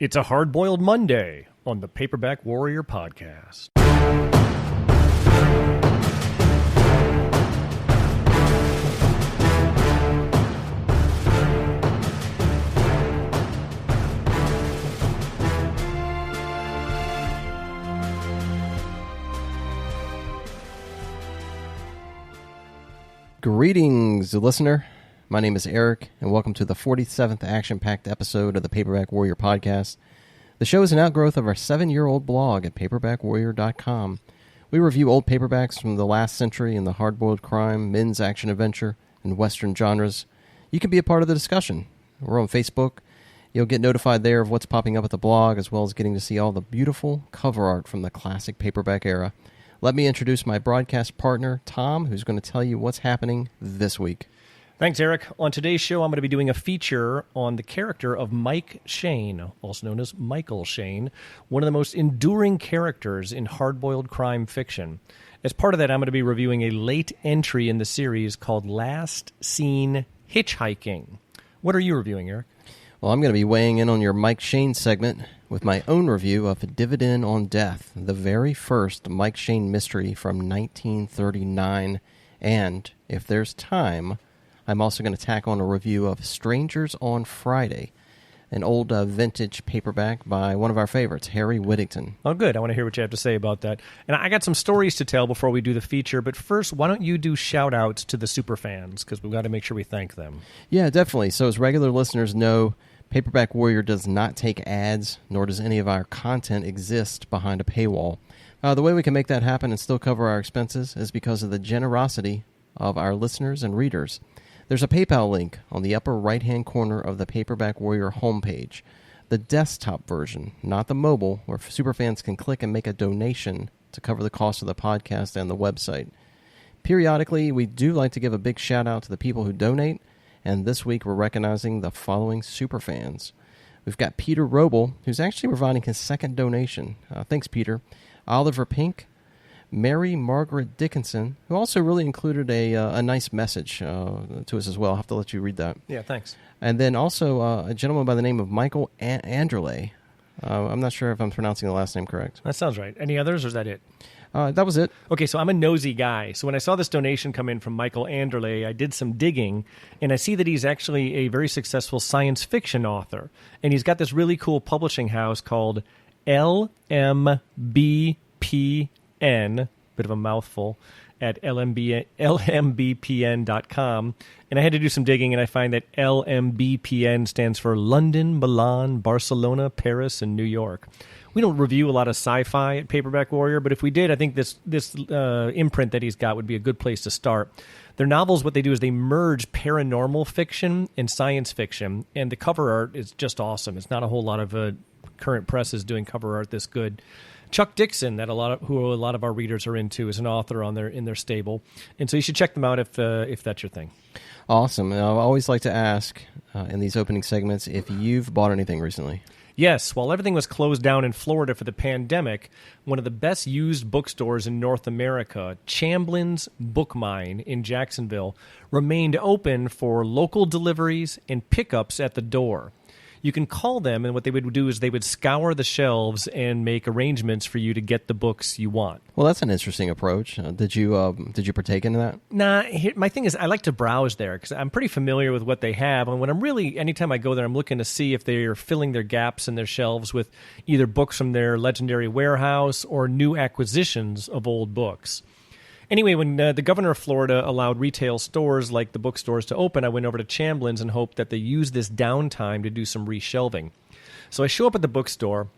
It's a hard-boiled Monday on the Paperback Warrior podcast. Greetings, listener. My name is Eric, and welcome to the 47th action-packed episode of the Paperback Warrior podcast. The show is an outgrowth of our 7-year-old blog at paperbackwarrior.com. We review old paperbacks from the last century in the hard-boiled crime, men's action-adventure, and western genres. You can be a part of the discussion. We're on Facebook. You'll get notified there of what's popping up at the blog, as well as getting to see all the beautiful cover art from the classic paperback era. Let me introduce my broadcast partner, Tom, who's going to tell you what's happening this week. Thanks, Eric. On today's show, I'm going to be doing a feature on the character of Mike Shayne, also known as Michael Shayne, one of the most enduring characters in hard-boiled crime fiction. As part of that, I'm going to be reviewing a late entry in the series called Last Seen Hitchhiking. What are you reviewing, Eric? Well, I'm going to be weighing in on your Mike Shayne segment with my own review of Dividend on Death, the very first Mike Shayne mystery from 1939. And, if there's time, I'm also going to tack on a review of Strangers on Friday, an old vintage paperback by one of our favorites, Harry Whittington. Oh, good. I want to hear what you have to say about that. And I got some stories to tell before we do the feature, but first, why don't you do shout-outs to the superfans, because we've got to make sure we thank them. Yeah, definitely. So as regular listeners know, Paperback Warrior does not take ads, nor does any of our content exist behind a paywall. The way we can make that happen and still cover our expenses is because of the generosity of our listeners and readers. There's a PayPal link on the upper right-hand corner of the Paperback Warrior homepage. The desktop version, not the mobile, where superfans can click and make a donation to cover the cost of the podcast and the website. Periodically, we do like to give a big shout-out to the people who donate, and this week we're recognizing the following superfans. We've got Peter Roble, who's actually providing his second donation. Thanks, Peter. Oliver Pink, Mary Margaret Dickinson, who also really included a nice message to us as well. I'll have to let you read that. Yeah, thanks. And then also a gentleman by the name of Michael Anderle. I'm not sure if I'm pronouncing the last name correct. That sounds right. Any others, or is that it? That was it. Okay, so I'm a nosy guy. So when I saw this donation come in from Michael Anderle, I did some digging, and I see that he's actually a very successful science fiction author. And he's got this really cool publishing house called LMBPN, bit of a mouthful, at lmbpn.com. And I had to do some digging, and I find that LMBPN stands for London, Milan, Barcelona, Paris, and New York. We don't review a lot of sci-fi at Paperback Warrior, but if we did, I think this imprint that he's got would be a good place to start. Their novels, what they do is they merge paranormal fiction and science fiction, and the cover art is just awesome. It's not a whole lot of current press is doing cover art this good. Chuck Dixon, who a lot of our readers are into, is an author in their stable, and so you should check them out if that's your thing. Awesome. And I always like to ask in these opening segments if you've bought anything recently. Yes, while everything was closed down in Florida for the pandemic, one of the best used bookstores in North America, Chamblin's Book Mine in Jacksonville, remained open for local deliveries and pickups at the door. You can call them, and what they would do is they would scour the shelves and make arrangements for you to get the books you want. Well, that's an interesting approach. Did you partake in that? Nah, my thing is I like to browse there because I'm pretty familiar with what they have. And when anytime I go there, I'm looking to see if they are filling their gaps in their shelves with either books from their legendary warehouse or new acquisitions of old books. Anyway, when the governor of Florida allowed retail stores like the bookstores to open, I went over to Chamblin's and hoped that they use this downtime to do some reshelving. So I show up at the bookstore,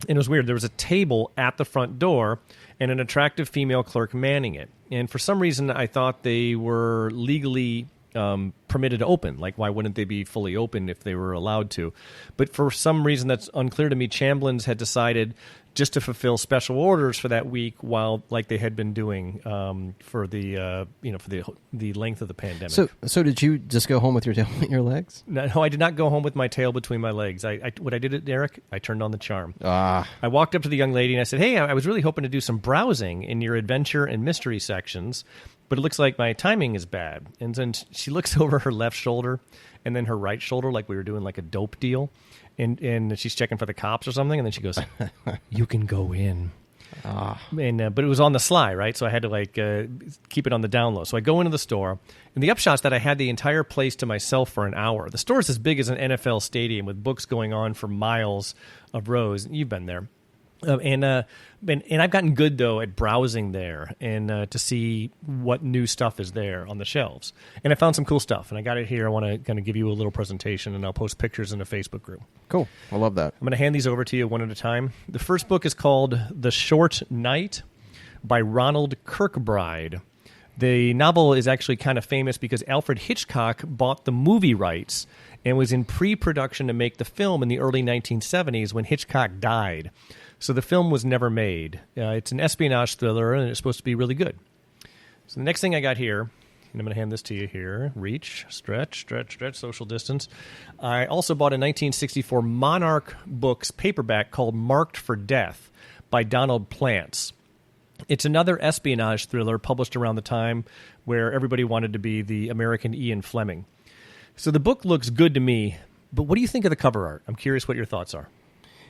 and it was weird. There was a table at the front door and an attractive female clerk manning it. And for some reason, I thought they were legally permitted to open. Like, why wouldn't they be fully open if they were allowed to? But for some reason that's unclear to me, Chamblin's had decided just to fulfill special orders for that week, while like they had been doing for the length of the pandemic. So did you just go home with your tail between your legs? No, I did not go home with my tail between my legs. What I did, Eric, I turned on the charm. I walked up to the young lady and I said, "Hey, I was really hoping to do some browsing in your adventure and mystery sections, but it looks like my timing is bad." And then she looks over her left shoulder and then her right shoulder, like we were doing like a dope deal. and she's checking for the cops or something, and then she goes, "You can go in." And but it was on the sly, right? So I had to keep it on the down low. So I go into the store, and the upshot's that I had the entire place to myself for an hour. The store's as big as an NFL stadium with books going on for miles of rows. You've been there. And I've gotten good, though, at browsing there and to see what new stuff is there on the shelves. And I found some cool stuff, and I got it here. I want to kind of give you a little presentation, and I'll post pictures in the Facebook group. Cool. I love that. I'm going to hand these over to you one at a time. The first book is called The Short Night by Ronald Kirkbride. The novel is actually kind of famous because Alfred Hitchcock bought the movie rights and was in pre-production to make the film in the early 1970s when Hitchcock died. So the film was never made. It's an espionage thriller, and it's supposed to be really good. So the next thing I got here, and I'm going to hand this to you here. Reach, stretch, social distance. I also bought a 1964 Monarch Books paperback called Marked for Death by Donald Plants. It's another espionage thriller published around the time where everybody wanted to be the American Ian Fleming. So the book looks good to me, but what do you think of the cover art? I'm curious what your thoughts are.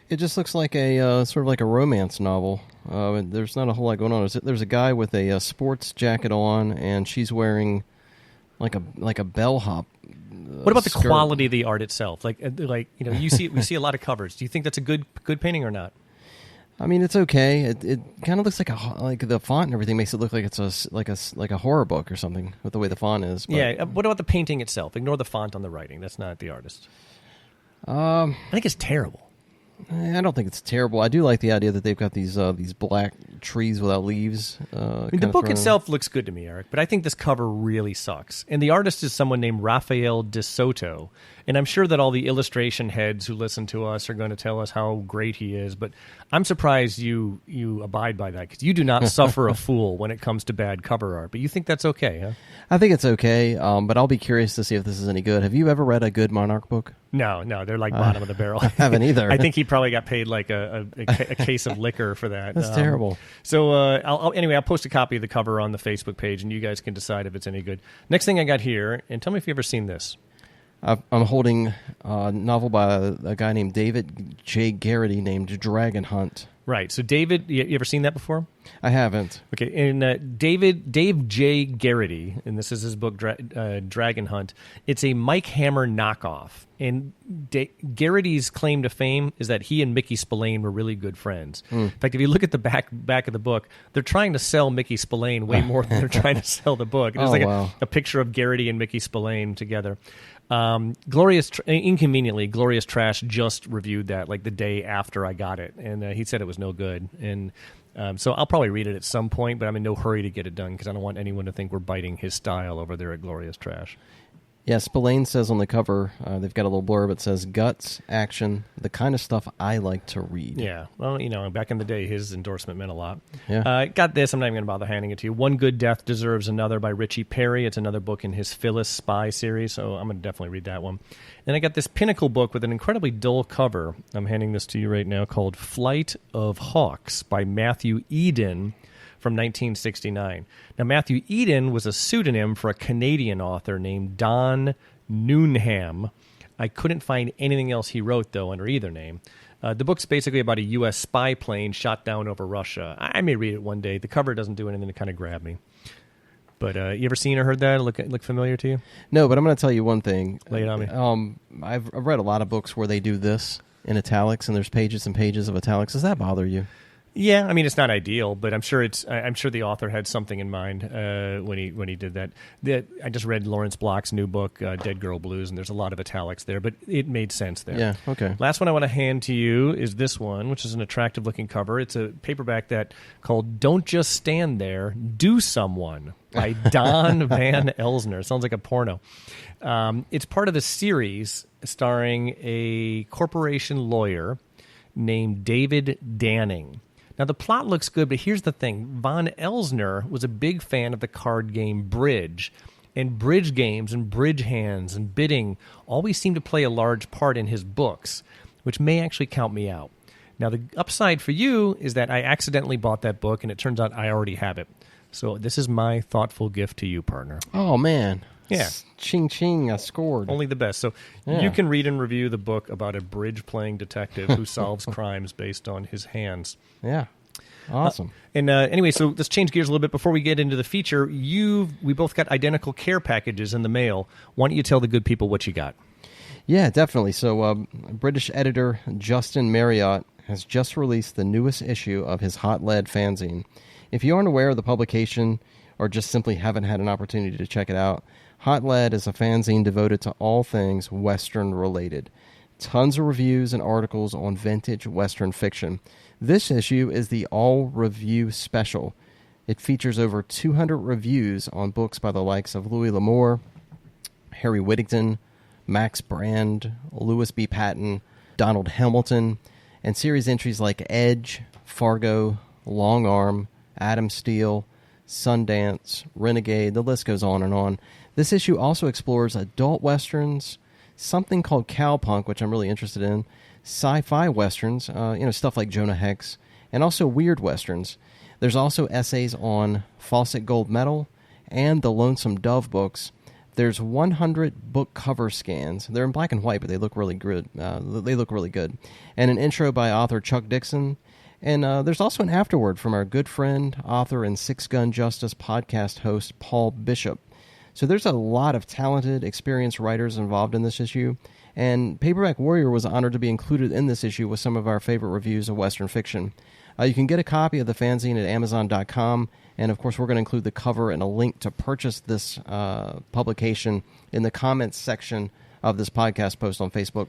It just looks like a sort of like a romance novel. There's not a whole lot going on. There's a guy with a sports jacket on, and she's wearing like a bellhop. What about the skirt. quality of the art itself? We see a lot of covers. Do you think that's a good painting or not? I mean, it's okay. It kind of looks like the font and everything makes it look like it's a horror book or something with the way the font is. But. Yeah. What about the painting itself? Ignore the font on the writing. That's not the artist. I think it's terrible. I don't think it's terrible. I do like the idea that they've got these black trees without leaves. The book itself looks good to me, Eric, but I think this cover really sucks. And the artist is someone named Rafael De Soto. And I'm sure that all the illustration heads who listen to us are going to tell us how great he is. But I'm surprised you abide by that, because you do not suffer a fool when it comes to bad cover art. But you think that's okay, huh? I think it's okay, but I'll be curious to see if this is any good. Have you ever read a good Monarch book? No, they're like bottom of the barrel. I haven't either. I think he probably got paid like a case of liquor for that. That's terrible. So I'll post a copy of the cover on the Facebook page, and you guys can decide if it's any good. Next thing I got here, and tell me if you've ever seen this. I'm holding a novel by a guy named David J. Garrity named Dragon Hunt. Right. So David, you ever seen that before? I haven't. Okay. And Dave J. Garrity, and this is his book, Dragon Hunt. It's a Mike Hammer knockoff. And Garrity's claim to fame is that he and Mickey Spillane were really good friends. In fact, if you look at the back of the book, they're trying to sell Mickey Spillane way more than they're trying to sell the book. There's a picture of Garrity and Mickey Spillane together. Inconveniently, Glorious Trash just reviewed that like the day after I got it, and he said it was no good. And so I'll probably read it at some point, but I'm in no hurry to get it done because I don't want anyone to think we're biting his style over there at Glorious Trash. Yeah, Spillane says on the cover, they've got a little blurb. It says, guts, action, the kind of stuff I like to read. Yeah, well, back in the day, his endorsement meant a lot. Yeah. Got this. I'm not even going to bother handing it to you. One Good Death Deserves Another by Richie Perry. It's another book in his Phyllis Spy series, so I'm going to definitely read that one. And I got this Pinnacle book with an incredibly dull cover. I'm handing this to you right now, called Flight of Hawks by Matthew Eden, from 1969. Now, Matthew Eden was a pseudonym for a Canadian author named Don Newnham. I couldn't find anything else he wrote, though, under either name. The book's basically about a U.S. spy plane shot down over Russia. I may read it one day. The cover doesn't do anything to kind of grab me. But you ever seen or heard that? Look familiar to you? No, but I'm going to tell you one thing. Lay it on me. I've read a lot of books where they do this in italics, and there's pages and pages of italics. Does that bother you? Yeah, I mean, it's not ideal, but I'm sure the author had something in mind when he did that. I just read Lawrence Block's new book, Dead Girl Blues, and there's a lot of italics there, but it made sense there. Yeah, okay. Last one I want to hand to you is this one, which is an attractive-looking cover. It's a paperback called Don't Just Stand There, Do Someone by Don Van Elsner. Sounds like a porno. It's part of the series starring a corporation lawyer named David Danning. Now, the plot looks good, but here's the thing. Von Elsner was a big fan of the card game Bridge, and bridge games and bridge hands and bidding always seem to play a large part in his books, which may actually count me out. Now, the upside for you is that I accidentally bought that book, and it turns out I already have it. So this is my thoughtful gift to you, partner. Oh, man. Yeah. Ching ching, I scored. Only the best. So you can read and review the book about a bridge-playing detective who solves crimes based on his hands. Yeah. Awesome. Anyway, so let's change gears a little bit before we get into the feature. We both got identical care packages in the mail. Why don't you tell the good people what you got? Yeah, definitely. So British editor Justin Marriott has just released the newest issue of his Hot Lead fanzine. If you aren't aware of the publication or just simply haven't had an opportunity to check it out, Hot Lead is a fanzine devoted to all things Western related. Tons of reviews and articles on vintage Western fiction. This issue is the all-review special. It features over 200 reviews on books by the likes of Louis L'Amour, Harry Whittington, Max Brand, Louis B. Patton, Donald Hamilton, and series entries like Edge, Fargo, Long Arm, Adam Steele, Sundance, Renegade, the list goes on and on. This issue also explores adult westerns, something called cowpunk, which I'm really interested in, sci-fi westerns, stuff like Jonah Hex, and also weird westerns. There's also essays on Fawcett Gold Medal and the Lonesome Dove books. There's 100 book cover scans. They're in black and white, but they look really good. And an intro by author Chuck Dixon. And there's also an afterword from our good friend, author, and Six Gun Justice podcast host Paul Bishop. So there's a lot of talented, experienced writers involved in this issue, and Paperback Warrior was honored to be included in this issue with some of our favorite reviews of Western fiction. You can get a copy of the fanzine at Amazon.com, and of course we're going to include the cover and a link to purchase this publication in the comments section of this podcast post on Facebook.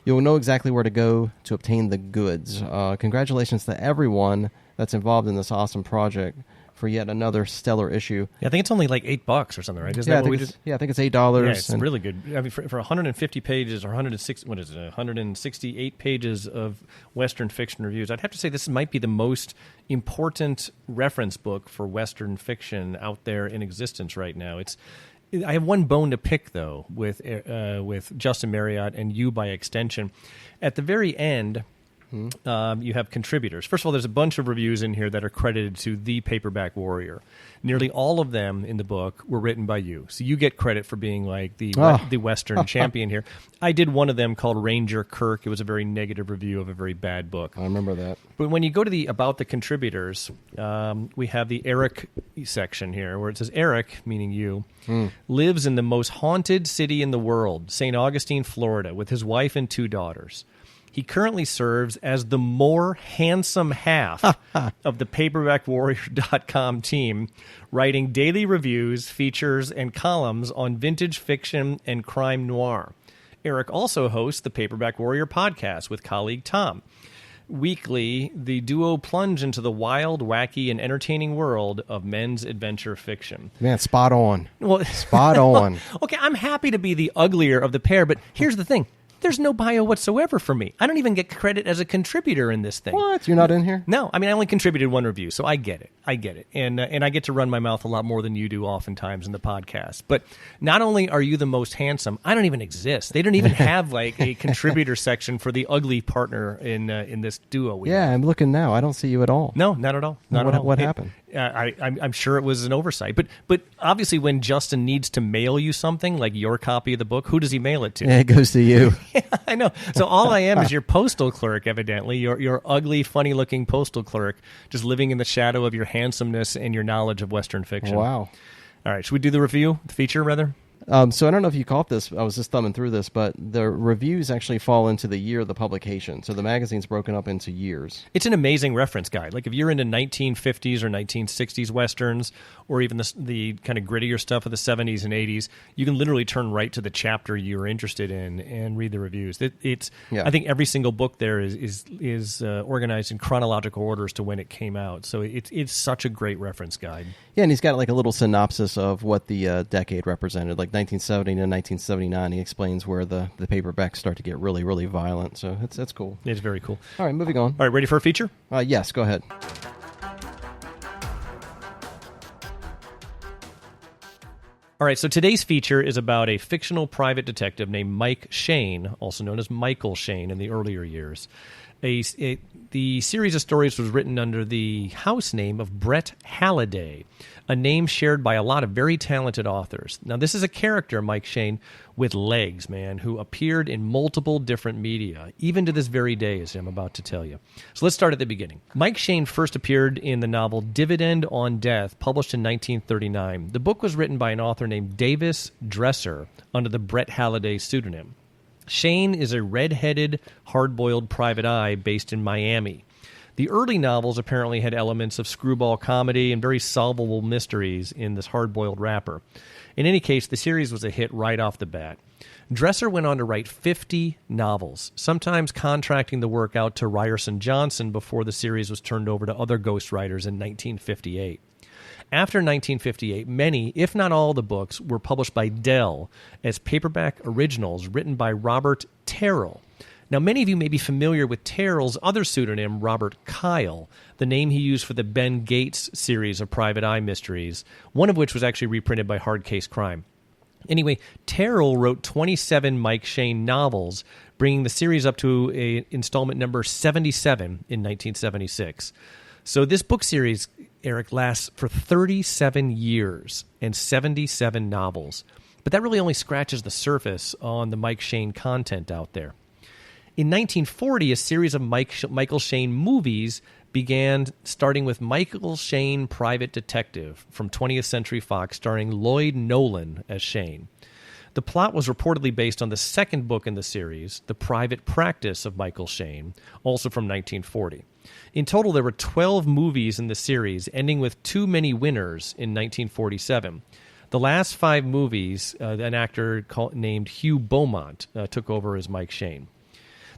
You'll know exactly where to go to obtain the goods. Congratulations to everyone that's involved in this awesome project for yet another stellar issue. Yeah, I think it's only like $8 or something, right? Isn't that what we did? Yeah, I think it's $8. Yeah, it's really good. I mean, for 150 pages or 168 pages of Western fiction reviews, I'd have to say this might be the most important reference book for Western fiction out there in existence right now. I have one bone to pick, though, with Justin Marriott and you by extension. At the very end, you have contributors. First of all, there's a bunch of reviews in here that are credited to the Paperback Warrior. Nearly all of them in the book were written by you. So you get credit for being like the Western champion here. I did one of them called Ranger Kirk. It was a very negative review of a very bad book. I remember that. But when you go to the About the Contributors, we have the Eric section here where it says, Eric, meaning you, lives in the most haunted city in the world, St. Augustine, Florida, with his wife and 2 daughters. He currently serves as the more handsome half of the PaperbackWarrior.com team, writing daily reviews, features, and columns on vintage fiction and crime noir. Eric also hosts the Paperback Warrior podcast with colleague Tom. Weekly, the duo plunge into the wild, wacky, and entertaining world of men's adventure fiction. Man, spot on. Well, spot on. Okay, I'm happy to be the uglier of the pair, but here's the thing. There's no bio whatsoever for me. I don't even get credit as a contributor in this thing. What? You're not in here? No. I mean, I only contributed 1 review, so I get it. And I get to run my mouth a lot more than you do oftentimes in the podcast. But not only are you the most handsome, I don't even exist. They don't even have like a contributor section for the ugly partner in this duo. I'm looking now. I don't see you at all. No, not at all. Not at all. What happened? I'm sure it was an oversight. But obviously when Justin needs to mail you something, like your copy of the book, who does he mail it to? It goes to you. Yeah, I know. So all I am is your postal clerk, evidently. Your ugly, funny-looking postal clerk, just living in the shadow of your handsomeness and your knowledge of Western fiction. Wow. All right, should we do the review, the feature, rather? So I don't know if you caught this. I was just thumbing through this, but the reviews actually fall into the year of the publication. So the magazine's broken up into years. It's an amazing reference guide. Like if you're into 1950s or 1960s Westerns, or even the kind of grittier stuff of the 70s and 80s, you can literally turn right to the chapter you're interested in and read the reviews. I think every single book there is organized in chronological order as to when it came out. So it's such a great reference guide. Yeah, and he's got like a little synopsis of what the decade represented, like 1970 to 1979. He explains where the paperbacks start to get really, really violent. So that's cool. It's very cool. All right, moving on. All right, ready for a feature? Yes, go ahead. All right, so today's feature is about a fictional private detective named Mike Shayne, also known as Michael Shayne in the earlier years. The series of stories was written under the house name of Brett Halliday, a name shared by a lot of very talented authors. Now, this is a character, Mike Shayne, with legs, man, who appeared in multiple different media, even to this very day, as I'm about to tell you. So let's start at the beginning. Mike Shayne first appeared in the novel Dividend on Death, published in 1939. The book was written by an author named Davis Dresser under the Brett Halliday pseudonym. Shayne is a red-headed, hard-boiled private eye based in Miami. The early novels apparently had elements of screwball comedy and very solvable mysteries in this hard-boiled wrapper. In any case, the series was a hit right off the bat. Dresser went on to write 50 novels, sometimes contracting the work out to Ryerson Johnson before the series was turned over to other ghostwriters in 1958. After 1958, many, if not all, the books were published by Dell as paperback originals written by Robert Terrell. Now, many of you may be familiar with Terrell's other pseudonym, Robert Kyle, the name he used for the Ben Gates series of private eye mysteries, one of which was actually reprinted by Hard Case Crime. Anyway, Terrell wrote 27 Mike Shayne novels, bringing the series up to installment number 77 in 1976. So this book series, Eric, lasts for 37 years and 77 novels. But that really only scratches the surface on the Mike Shayne content out there. In 1940, a series of Michael Shayne movies began, starting with Michael Shayne Private Detective from 20th Century Fox, starring Lloyd Nolan as Shayne. The plot was reportedly based on the second book in the series, The Private Practice of Michael Shayne, also from 1940. In total, there were 12 movies in the series, ending with Too Many Winners in 1947. The last 5 movies, an actor named Hugh Beaumont took over as Mike Shayne.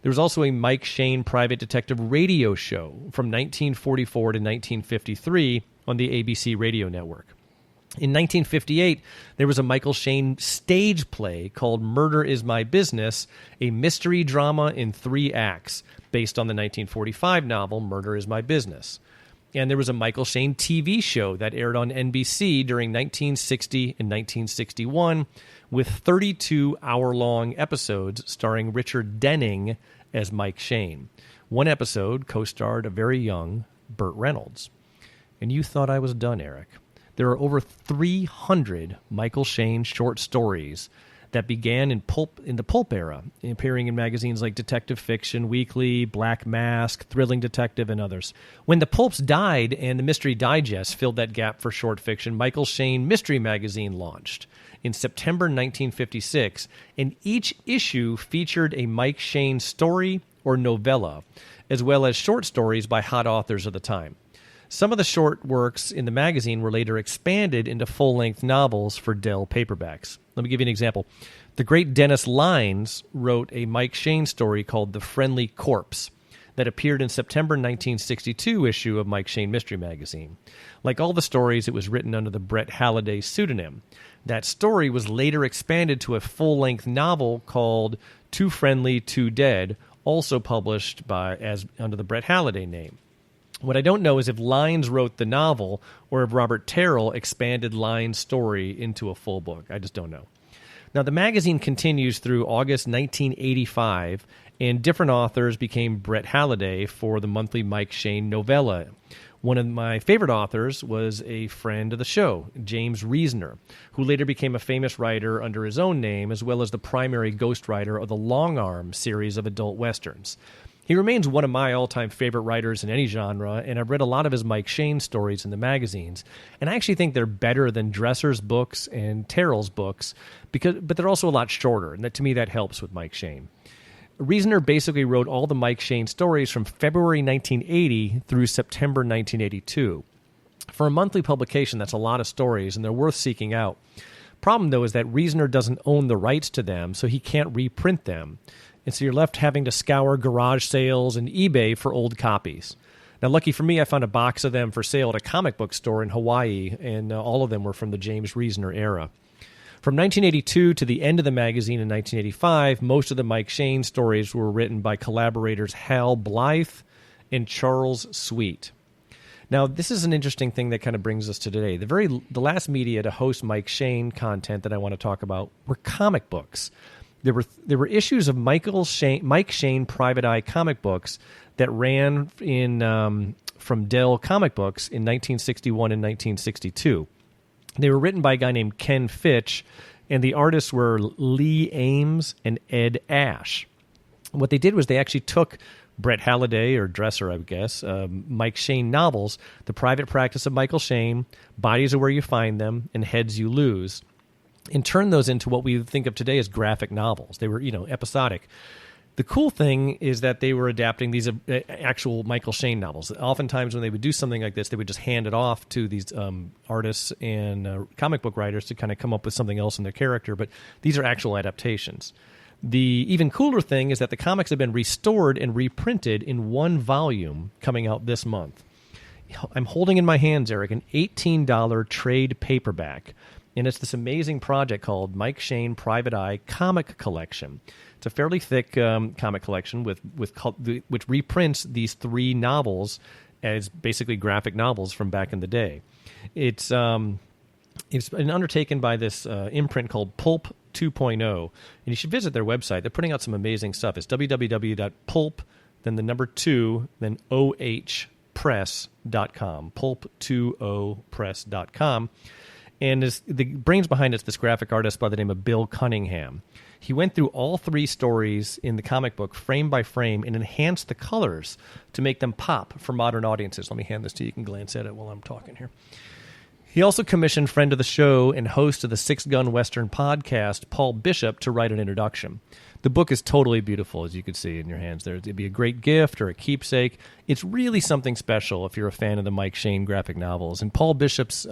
There was also a Mike Shayne Private Detective radio show from 1944 to 1953 on the ABC radio network. In 1958, there was a Michael Shayne stage play called Murder Is My Business, a mystery drama in 3 acts, based on the 1945 novel Murder Is My Business. And there was a Michael Shayne TV show that aired on NBC during 1960 and 1961 with 32 hour-long episodes starring Richard Denning as Mike Shayne. One episode co-starred a very young Burt Reynolds. And you thought I was done, Eric. There are over 300 Michael Shayne short stories that began in the pulp era, appearing in magazines like Detective Fiction Weekly, Black Mask, Thrilling Detective, and others. When the pulps died and the Mystery Digest filled that gap for short fiction, Michael Shayne Mystery Magazine launched in September 1956, and each issue featured a Mike Shayne story or novella, as well as short stories by hot authors of the time. Some of the short works in the magazine were later expanded into full-length novels for Dell paperbacks. Let me give you an example. The great Dennis Lynes wrote a Mike Shayne story called The Friendly Corpse that appeared in September 1962 issue of Mike Shayne Mystery Magazine. Like all the stories, it was written under the Brett Halliday pseudonym. That story was later expanded to a full-length novel called Too Friendly, Too Dead, also published under the Brett Halliday name. What I don't know is if Lynes wrote the novel or if Robert Terrell expanded Lynes' story into a full book. I just don't know. Now, the magazine continues through August 1985, and different authors became Brett Halliday for the monthly Mike Shayne novella. One of my favorite authors was a friend of the show, James Reasoner, who later became a famous writer under his own name, as well as the primary ghostwriter of the Long Arm series of adult westerns. He remains one of my all-time favorite writers in any genre, and I've read a lot of his Mike Shayne stories in the magazines. And I actually think they're better than Dresser's books and Terrell's books, but they're also a lot shorter, and to me that helps with Mike Shayne. Reasoner basically wrote all the Mike Shayne stories from February 1980 through September 1982. For a monthly publication, that's a lot of stories, and they're worth seeking out. Problem, though, is that Reasoner doesn't own the rights to them, so he can't reprint them. And so you're left having to scour garage sales and eBay for old copies. Now, lucky for me, I found a box of them for sale at a comic book store in Hawaii, and all of them were from the James Reasoner era. From 1982 to the end of the magazine in 1985, most of the Mike Shayne stories were written by collaborators Hal Blythe and Charles Sweet. Now, this is an interesting thing that kind of brings us to today. The last media to host Mike Shayne content that I want to talk about were comic books. there were issues of Mike Shayne Private Eye comic books that ran in from Dell Comic Books in 1961 and 1962. They were written by a guy named Ken Fitch, and the artists were Lee Ames and Ed Ash. What they did was they actually took Brett Halliday, or Dresser, I would guess, Mike Shayne novels, The Private Practice of Michael Shayne, Bodies Are Where You Find Them, and Heads You Lose, and turned those into what we think of today as graphic novels. They were, episodic. The cool thing is that they were adapting these actual Michael Shayne novels. Oftentimes when they would do something like this, they would just hand it off to these artists and comic book writers to kind of come up with something else in their character, but these are actual adaptations. The even cooler thing is that the comics have been restored and reprinted in one volume coming out this month. I'm holding in my hands, Eric, an $18 trade paperback, and it's this amazing project called Mike Shayne Private Eye Comic Collection. It's a fairly thick comic collection which reprints these 3 novels as basically graphic novels from back in the day. It's been undertaken by this imprint called Pulp 2.0, and you should visit their website. They're putting out some amazing stuff. It's www.pulp, then the number 2, then ohpress.com, pulp20press.com. And the brains behind it's this graphic artist by the name of Bill Cunningham. He went through all 3 stories in the comic book frame by frame and enhanced the colors to make them pop for modern audiences. Let me hand this to you. You can glance at it while I'm talking here. He also commissioned friend of the show and host of the Six Gun Western podcast, Paul Bishop, to write an introduction. The book is totally beautiful, as you can see in your hands there. It'd be a great gift or a keepsake. It's really something special if you're a fan of the Mike Shayne graphic novels. And Paul Bishop's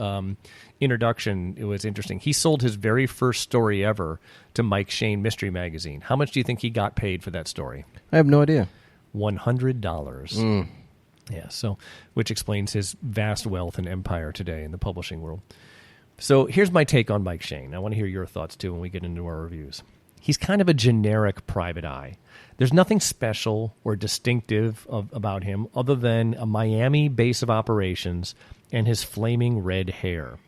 introduction, it was interesting. He sold his very first story ever to Mike Shayne Mystery Magazine. How much do you think he got paid for that story? I have no idea. $100. Yeah, so which explains his vast wealth and empire today in the publishing world. So here's my take on Mike Shayne. I want to hear your thoughts, too, when we get into our reviews. He's kind of a generic private eye. There's nothing special or distinctive about him other than a Miami base of operations and his flaming red hair.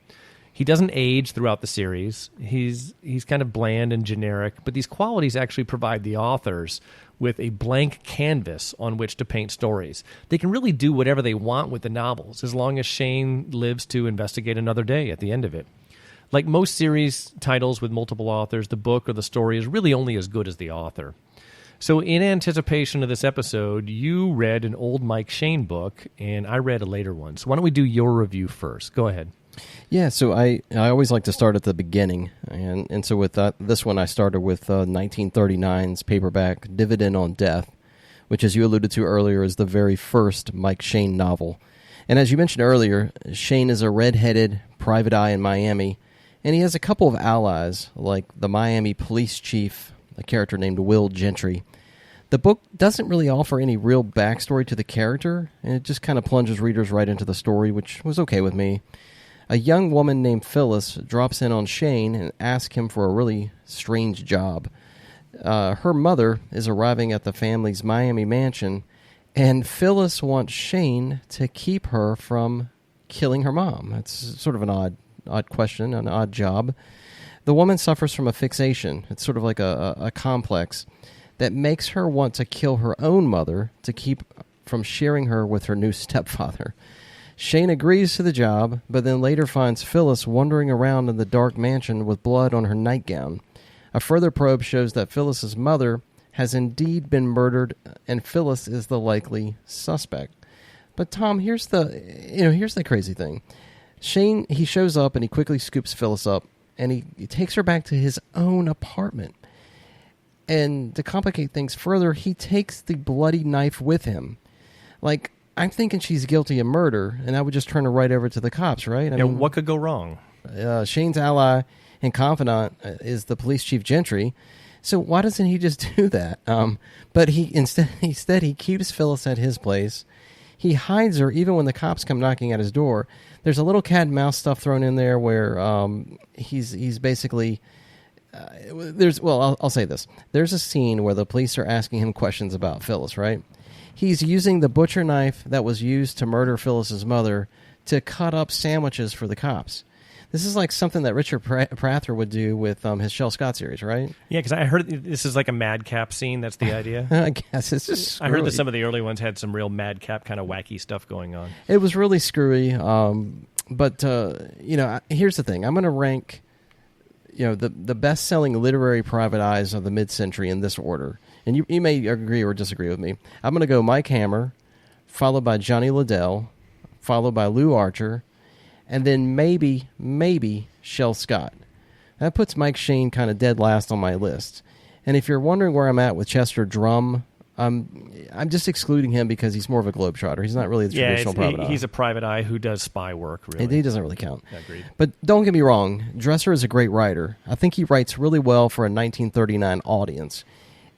He doesn't age throughout the series. He's kind of bland and generic, but these qualities actually provide the authors with a blank canvas on which to paint stories. They can really do whatever they want with the novels, as long as Shayne lives to investigate another day at the end of it. Like most series titles with multiple authors, the book or the story is really only as good as the author. So in anticipation of this episode, you read an old Mike Shayne book, and I read a later one. So why don't we do your review first? Go ahead. Yeah, so I always like to start at the beginning, and so with this one I started with 1939's paperback Dividend on Death, which, as you alluded to earlier, is the very first Mike Shayne novel. And as you mentioned earlier, Shayne is a red-headed private eye in Miami, and he has a couple of allies, like the Miami police chief, a character named Will Gentry. The book doesn't really offer any real backstory to the character, and it just kind of plunges readers right into the story, which was okay with me. A young woman named Phyllis drops in on Shayne and asks him for a really strange job. Her mother is arriving at the family's Miami mansion, and Phyllis wants Shayne to keep her from killing her mom. It's sort of an odd question, an odd job. The woman suffers from a fixation. It's sort of like a complex that makes her want to kill her own mother to keep from sharing her with her new stepfather. Shayne agrees to the job, but then later finds Phyllis wandering around in the dark mansion with blood on her nightgown. A further probe shows that Phyllis's mother has indeed been murdered, and Phyllis is the likely suspect. But Tom, here's the crazy thing. Shayne, he shows up and he quickly scoops Phyllis up, and he takes her back to his own apartment. And to complicate things further, he takes the bloody knife with him. Like, I'm thinking she's guilty of murder, and I would just turn her right over to the cops, right? I mean, what could go wrong? Shayne's ally and confidant is the police chief Gentry, so why doesn't he just do that? But he instead he keeps Phyllis at his place. He hides her even when the cops come knocking at his door. There's a little cat and mouse stuff thrown in there where he's basically I'll say this. There's a scene where the police are asking him questions about Phyllis, right? He's using the butcher knife that was used to murder Phyllis's mother to cut up sandwiches for the cops. This is like something that Richard Prather would do with his Shel Scott series, right? Yeah, because I heard this is like a madcap scene. That's the idea. I guess it's just screwy. I heard that some of the early ones had some real madcap kind of wacky stuff going on. It was really screwy. But here's the thing. I'm going to rank, the best-selling literary private eyes of the mid-century in this order. And you may agree or disagree with me. I'm going to go Mike Hammer, followed by Johnny Liddell, followed by Lou Archer, and then maybe Shel Scott. That puts Mike Shayne kind of dead last on my list. And if you're wondering where I'm at with Chester Drum, I'm just excluding him because he's more of a globetrotter. He's not really the traditional private eye. He's a private eye who does spy work, really. He doesn't really count. Agreed. But don't get me wrong, Dresser is a great writer. I think he writes really well for a 1939 audience.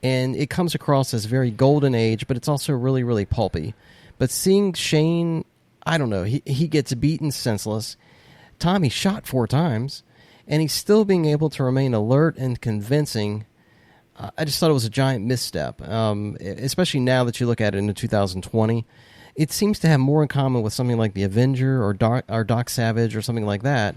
And it comes across as very golden age, but it's also really, really pulpy. But seeing Shayne, I don't know, he gets beaten senseless. Tommy shot 4 times, and he's still being able to remain alert and convincing. I just thought it was a giant misstep, especially now that you look at it in 2020. It seems to have more in common with something like The Avenger or Doc Savage or something like that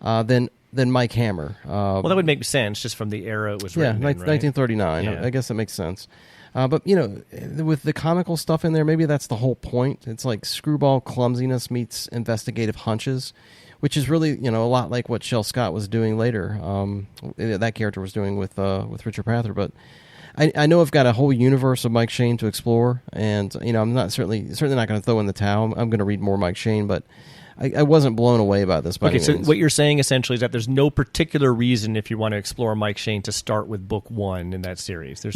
than Mike Hammer. Well, that would make sense just from the era it was written in, right? 1939. Yeah. I guess that makes sense. But, with the comical stuff in there, maybe that's the whole point. It's like screwball clumsiness meets investigative hunches, which is really, a lot like what Shel Scott was doing later. That character was doing with Richard Prather. But I know I've got a whole universe of Mike Shayne to explore, and I'm not certainly not going to throw in the towel. I'm going to read more Mike Shayne, but I wasn't blown away by this. Okay, so what you're saying essentially is that there's no particular reason if you want to explore Mike Shayne to start with book 1 in that series. There's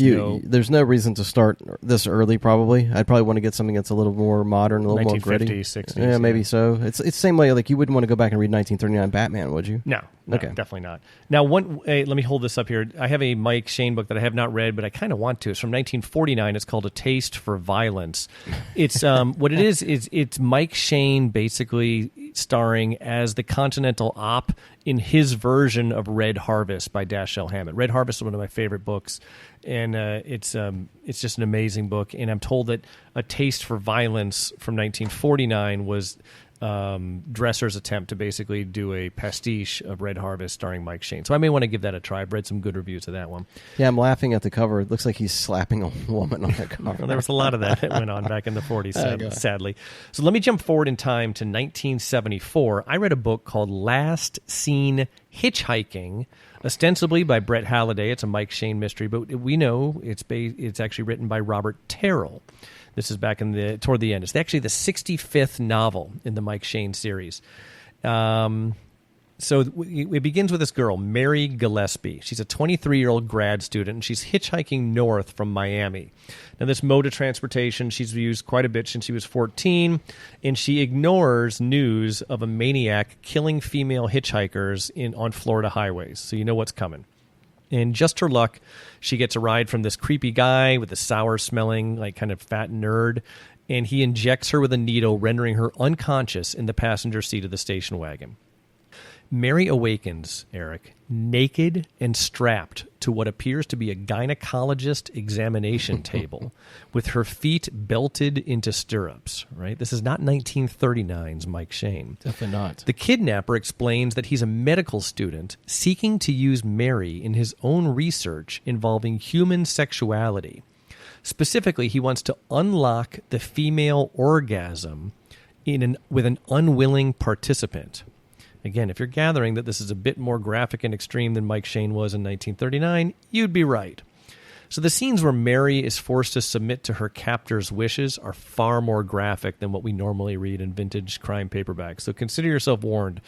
no reason to start this early. Probably, I'd probably want to get something that's a little more modern, a little more gritty. 60s. Yeah, maybe so. It's the same way. Like you wouldn't want to go back and read 1939 Batman, would you? No, okay, definitely not. Now, let me hold this up here. I have a Mike Shayne book that I have not read, but I kind of want to. It's from 1949. It's called A Taste for Violence. It's what it is it's Mike Shayne basically starring as the Continental Op in his version of Red Harvest by Dashiell Hammett. Red Harvest is one of my favorite books, and it's just an amazing book. And I'm told that A Taste for Violence from 1949 was Dresser's attempt to basically do a pastiche of Red Harvest starring Mike Shayne. So I may want to give that a try. I've read some good reviews of that one. Yeah, I'm laughing at the cover. It looks like he's slapping a woman on the cover. Well, there was a lot of that went on back in the 40s, sadly. So let me jump forward in time to 1974. I read a book called Last Seen Hitchhiking, ostensibly by Brett Halliday. It's a Mike Shayne mystery, but we know it's actually written by Robert Terrell. This is back toward the end. It's actually the 65th novel in the Mike Shayne series. So it begins with this girl, Mary Gillespie. She's a 23-year-old grad student, and she's hitchhiking north from Miami. Now, this mode of transportation she's used quite a bit since she was 14, and she ignores news of a maniac killing female hitchhikers on Florida highways. So you know what's coming. And just her luck, she gets a ride from this creepy guy with a sour-smelling, like kind of fat nerd, and he injects her with a needle, rendering her unconscious in the passenger seat of the station wagon. Mary awakens, Eric, naked and strapped to what appears to be a gynecologist examination table with her feet belted into stirrups, right? This is not 1939's Mike Shayne. Definitely not. The kidnapper explains that he's a medical student seeking to use Mary in his own research involving human sexuality. Specifically, he wants to unlock the female orgasm with an unwilling participant. Again, if you're gathering that this is a bit more graphic and extreme than Mike Shayne was in 1939, you'd be right. So the scenes where Mary is forced to submit to her captor's wishes are far more graphic than what we normally read in vintage crime paperbacks. So consider yourself warned.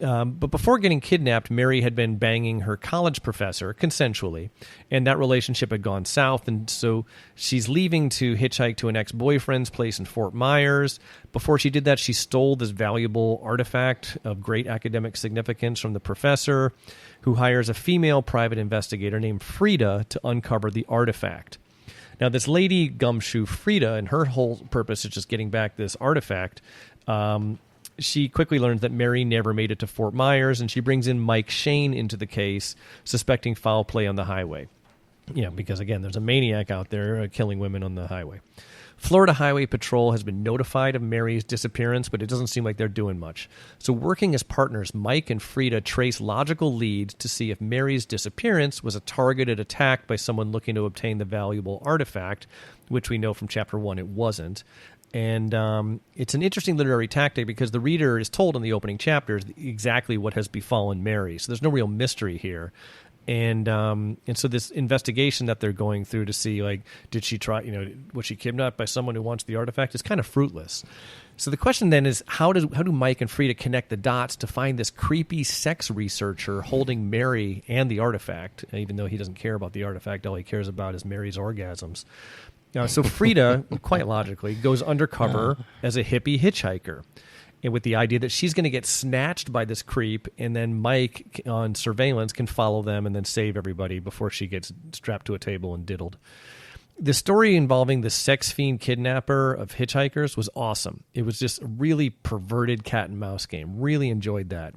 But before getting kidnapped, Mary had been banging her college professor consensually, and that relationship had gone south, and so she's leaving to hitchhike to an ex-boyfriend's place in Fort Myers. Before she did that, she stole this valuable artifact of great academic significance from the professor, who hires a female private investigator named Frida to uncover the artifact. Now, this lady, Gumshoe Frida, and her whole purpose is just getting back this artifact. She quickly learns that Mary never made it to Fort Myers, and she brings in Mike Shayne into the case, suspecting foul play on the highway. Yeah, because, again, there's a maniac out there killing women on the highway. Florida Highway Patrol has been notified of Mary's disappearance, but it doesn't seem like they're doing much. So working as partners, Mike and Frida trace logical leads to see if Mary's disappearance was a targeted attack by someone looking to obtain the valuable artifact, which we know from Chapter 1 it wasn't. And it's an interesting literary tactic because the reader is told in the opening chapters exactly what has befallen Mary. So there's no real mystery here. And so this investigation that they're going through to see, like, did she try, was she kidnapped by someone who wants the artifact, is kind of fruitless. So the question then is, how do Mike and Frida connect the dots to find this creepy sex researcher holding Mary and the artifact, even though he doesn't care about the artifact, all he cares about is Mary's orgasms. So Frida, quite logically, goes undercover as a hippie hitchhiker, and with the idea that she's going to get snatched by this creep, and then Mike, on surveillance, can follow them and then save everybody before she gets strapped to a table and diddled. The story involving the sex fiend kidnapper of hitchhikers was awesome. It was just a really perverted cat and mouse game. Really enjoyed that.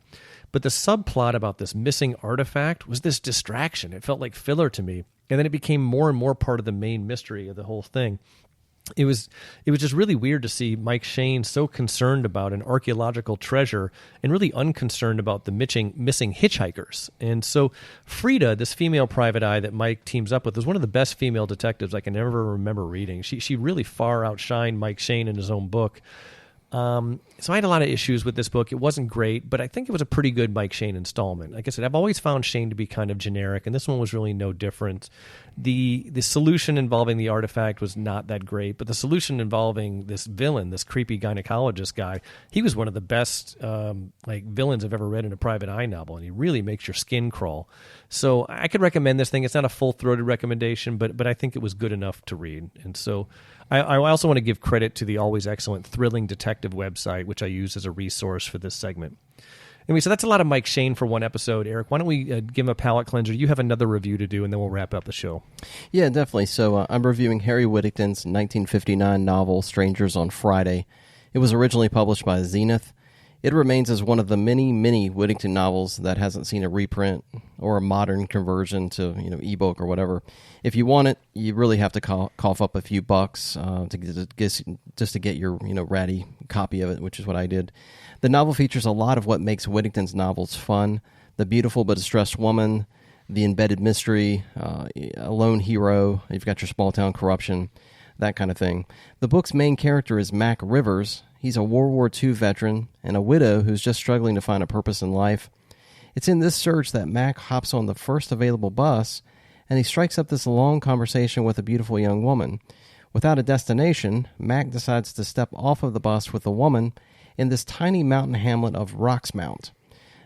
But the subplot about this missing artifact was this distraction. It felt like filler to me. And then it became more and more part of the main mystery of the whole thing. It was just really weird to see Mike Shayne so concerned about an archaeological treasure and really unconcerned about the missing hitchhikers. And so Frida, this female private eye that Mike teams up with, is one of the best female detectives I can ever remember reading. She really far outshined Mike Shayne in his own book. So I had a lot of issues with this book. It wasn't great, but I think it was a pretty good Mike Shayne installment. Like I said, I've always found Shayne to be kind of generic, and this one was really no different. The solution involving the artifact was not that great, but the solution involving this villain, this creepy gynecologist guy, he was one of the best villains I've ever read in a private eye novel, and he really makes your skin crawl. So I could recommend this thing. It's not a full-throated recommendation, but I think it was good enough to read. And so I also want to give credit to the always excellent Thrilling Detective website, which I use as a resource for this segment. Anyway, so that's a lot of Mike Shayne for one episode. Eric, why don't we give him a palate cleanser? You have another review to do, and then we'll wrap up the show. Yeah, definitely. So I'm reviewing Harry Whittington's 1959 novel, Strangers on Friday. It was originally published by Zenith. It remains as one of the many, many Whittington novels that hasn't seen a reprint or a modern conversion to ebook or whatever. If you want it, you really have to cough up a few bucks to get your ratty copy of it, which is what I did. The novel features a lot of what makes Whittington's novels fun: the beautiful but distressed woman, the embedded mystery, a lone hero. You've got your small town corruption, that kind of thing. The book's main character is Mac Rivers. He's a World War II veteran and a widow who's just struggling to find a purpose in life. It's in this search that Mac hops on the first available bus, and he strikes up this long conversation with a beautiful young woman. Without a destination, Mac decides to step off of the bus with the woman in this tiny mountain hamlet of Roxmount.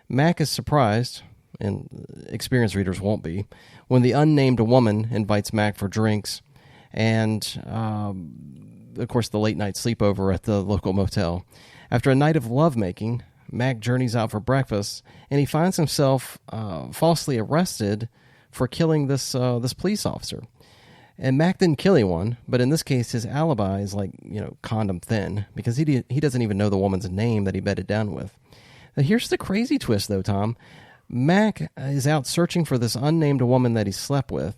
Mac is surprised, and experienced readers won't be, when the unnamed woman invites Mac for drinks and of course, the late-night sleepover at the local motel. After a night of lovemaking, Mac journeys out for breakfast, and he finds himself falsely arrested for killing this police officer. And Mac didn't kill anyone, but in this case, his alibi is condom thin, because he doesn't even know the woman's name that he bedded down with. Now, here's the crazy twist, though, Tom. Mac is out searching for this unnamed woman that he slept with,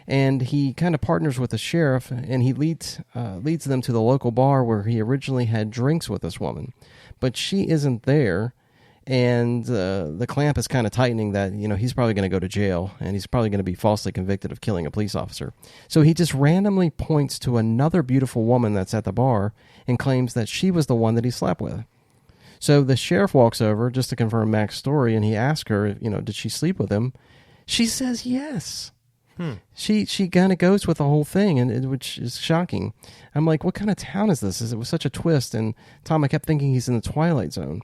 and he kind of partners with the sheriff, and he leads them to the local bar where he originally had drinks with this woman. But she isn't there, and the clamp is kind of tightening that, he's probably going to go to jail, and he's probably going to be falsely convicted of killing a police officer. So he just randomly points to another beautiful woman that's at the bar and claims that she was the one that he slept with. So the sheriff walks over just to confirm Mac's story, and he asks her, did she sleep with him? She says yes. She kind of goes with the whole thing, which is shocking. I'm like, what kind of town is this? It was such a twist. And Tom, I kept thinking he's in the Twilight Zone.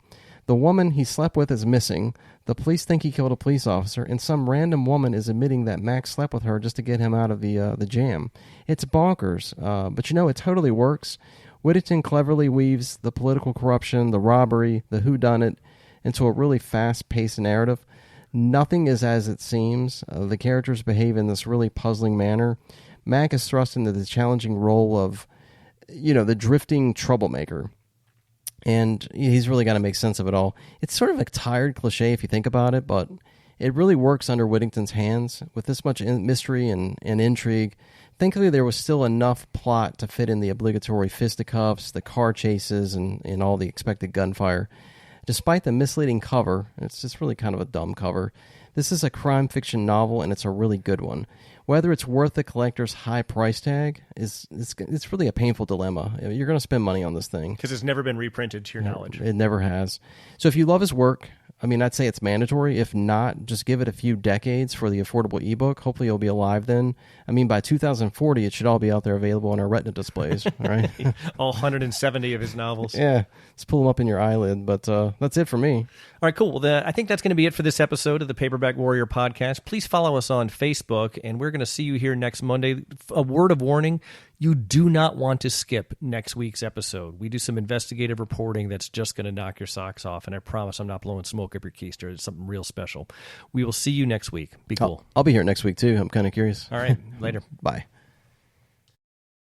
The woman he slept with is missing. The police think he killed a police officer, and some random woman is admitting that Max slept with her just to get him out of the jam. It's bonkers, but it totally works. Whittington cleverly weaves the political corruption, the robbery, the whodunit into a really fast-paced narrative. Nothing is as it seems. The characters behave in this really puzzling manner. Mac is thrust into the challenging role of, the drifting troublemaker. And he's really got to make sense of it all. It's sort of a tired cliche if you think about it, but it really works under Whittington's hands. With this much mystery and intrigue, Thankfully, there was still enough plot to fit in the obligatory fisticuffs, the car chases, and all the expected gunfire. Despite the misleading cover, it's just really kind of a dumb cover, this is a crime fiction novel, and it's a really good one. Whether it's worth the collector's high price tag, it's really a painful dilemma. You're going to spend money on this thing. Because it's never been reprinted, to your knowledge. It never has. So if you love his work, I mean, I'd say it's mandatory. If not, just give it a few decades for the affordable ebook. Hopefully you'll be alive then. I mean, by 2040, it should all be out there available on our retina displays, right? All 170 of his novels. Yeah, let's pull them up in your eyelid. But that's it for me. All right, cool. Well, I think that's going to be it for this episode of the Paperback Warrior podcast. Please follow us on Facebook, and we're going to see you here next Monday. A word of warning, you do not want to skip next week's episode. We do some investigative reporting that's just going to knock your socks off, and I promise I'm not blowing smoke up your keister. It's something real special. We will see you next week. Be cool. I'll be here next week, too. I'm kind of curious. All right, later. Bye.